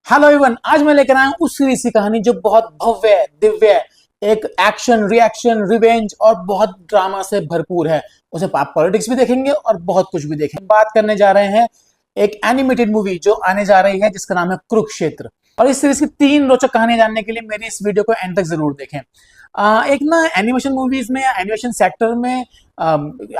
Hello everyone, आज मैं लेकर आया हूं उस सीरीज की कहानी जो बहुत भव्य है, दिव्य है, एक एक्शन, रिएक्शन, रिवेंज और बहुत ड्रामा से भरपूर है। उसे आप पॉलिटिक्स भी देखेंगे और बहुत कुछ भी देखेंगे। बात करने जा रहे हैं एक एनिमेटेड मूवी जो आने जा रही है जिसका नाम है कुरुक्षेत्र। और इस सीरीज की 3 रोचक कहानियां जानने के लिए मेरी इस वीडियो को एंड तक जरूर देखें। एक ना एनिमेशन मूवीज में या एनिमेशन सेक्टर में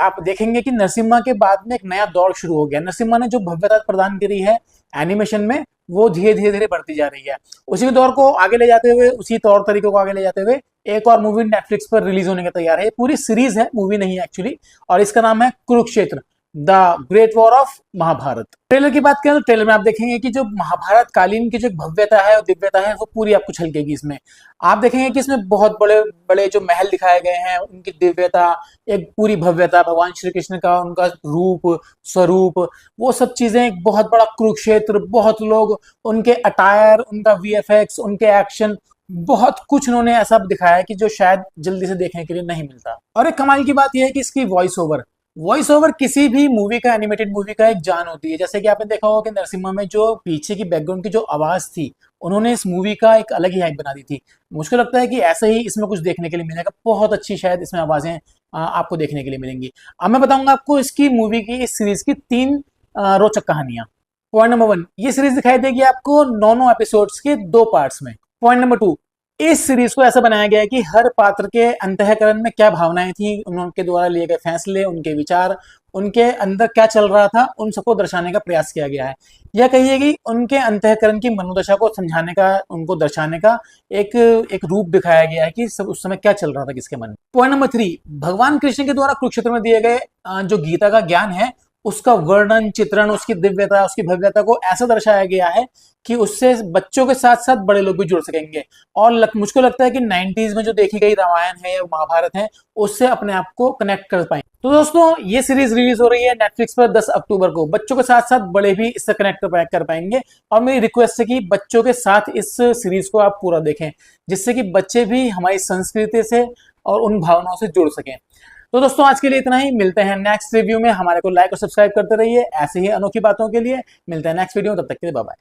आप देखेंगे कि नरसिम्हा के बाद में एक नया दौर शुरू हो गया। नरसिम्हा ने जो भव्यता प्रदान करी है एनिमेशन में, वो धीरे धीरे धीरे बढ़ती जा रही है। उसी दौर को आगे ले जाते हुए, उसी तौर तरीकों को आगे ले जाते हुए एक और मूवी नेटफ्लिक्स पर रिलीज होने के तैयार है। ये पूरी सीरीज है, मूवी नहीं है एक्चुअली, और इसका नाम है Kurukshetra, the great war of Mahabharat. Trailer की बात करें तो ट्रेलर में आप देखेंगे कि जो महाभारत कालीन की जो भव्यता है और दिव्यता है वो पूरी आपको झलकेगी। इसमें आप देखेंगे कि इसमें बहुत बड़े बड़े जो महल दिखाए गए हैं, उनकी दिव्यता, एक पूरी भव्यता, भगवान श्री कृष्ण का उनका रूप, स्वरूप, वो सब चीजें, एक बहुत बड़ा कुरुक्षेत्र, बहुत लोग, उनके अटायर, उनका वीएफएक्स, उनके एक्शन, बहुत कुछ उन्होंने ऐसा दिखाया है कि जो शायद जल्दी से देखने के लिए नहीं मिलता। और एक कमाल की बात यह है कि इसकी वॉइस ओवर किसी भी मूवी का, एनिमेटेड मूवी का एक जान होती है। जैसे कि आपने देखा होगा कि नरसिम्हा में जो पीछे की बैकग्राउंड की जो आवाज थी, उन्होंने इस मूवी का एक अलग ही हाइप बना दी थी। मुझको लगता है कि ऐसे ही इसमें कुछ देखने के लिए मिलेगा। बहुत अच्छी शायद इसमें आवाजें आपको देखने के लिए मिलेंगी। अब मैं बताऊंगा आपको इसकी मूवी की, इस सीरीज की 3 रोचक कहानियां। पॉइंट नंबर 1, ये सीरीज दिखाई देगी आपको 9 एपिसोड्स के 2 पार्ट्स में। पॉइंट नंबर 2, इस सीरीज को ऐसा बनाया गया है कि हर पात्र के अंतःकरण में क्या भावनाएं थी, उनके द्वारा लिए गए फैसले, उनके विचार, उनके अंदर क्या चल रहा था, उन सबको दर्शाने का प्रयास किया गया है। यह कहिए कि उनके अंतःकरण की मनोदशा को समझाने का, उनको दर्शाने का एक एक रूप दिखाया गया है कि सब उस समय क्या चल रहा था किसके मन में। पॉइंट नंबर 3, भगवान कृष्ण के द्वारा कुरुक्षेत्र में दिए गए जो गीता का ज्ञान है, उसका वर्णन, चित्रण, उसकी दिव्यता, उसकी भव्यता को ऐसा दर्शाया गया है कि उससे बच्चों के साथ साथ बड़े लोग भी जुड़ सकेंगे। और मुझको लगता है कि 90s में जो देखी गई रामायण है या महाभारत है, उससे अपने आप को कनेक्ट कर पाए। तो दोस्तों, ये सीरीज रिलीज हो रही है नेटफ्लिक्स पर 10 अक्टूबर को। बच्चों के साथ साथ बड़े भी इससे कनेक्ट कर पाएंगे। और मेरी रिक्वेस्ट है कि बच्चों के साथ इस सीरीज को आप पूरा देखें, जिससे कि बच्चे भी हमारी संस्कृति से और उन भावनाओं से जुड़ सकें। तो दोस्तों, आज के लिए इतना ही। मिलते हैं नेक्स्ट रिव्यू में। हमारे को लाइक और सब्सक्राइब करते रहिए ऐसे ही अनोखी बातों के लिए। मिलते हैं नेक्स्ट वीडियो में, तब तक के लिए बाय बाय।